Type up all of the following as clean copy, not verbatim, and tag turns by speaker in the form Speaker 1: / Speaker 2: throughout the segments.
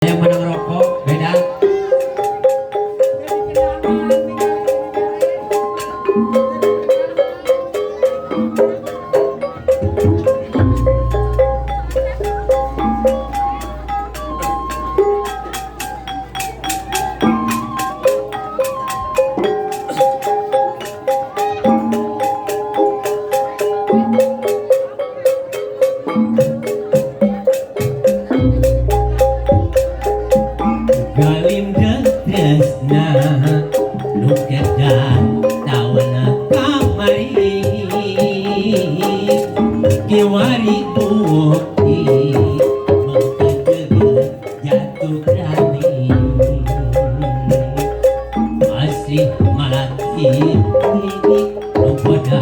Speaker 1: Yang mana ngerokok beda. Galinda tresna nu kedah tawana kamari kiwari bukti mengkegel jatuh berani masih malati ini nu poda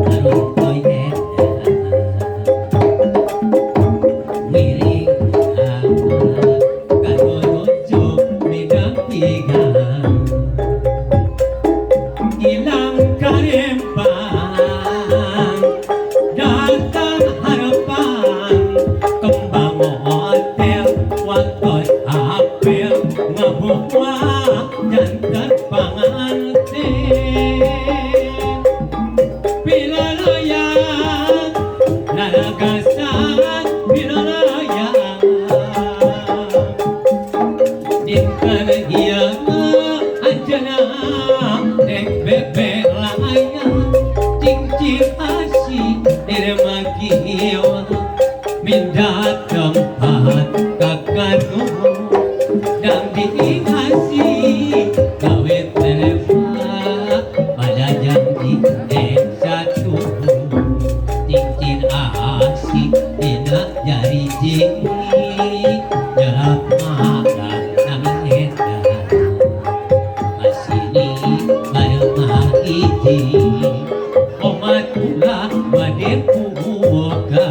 Speaker 1: harus toyet miring hilang karempan datang harapan kembang hotel waktu apel ngabuka jantan panganten bila layak nalagasan bila layak dinten iya ajana dek bebe layang cincin asih diremakiwa minda tempat kakanu dan diingasih gawe telepon pada janji satu cincin asih tidak jadi jing jarak mata nangis iji omatula badepuka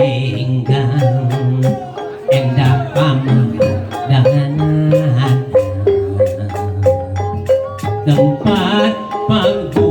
Speaker 1: patinggang endah pamandangan tempat panggung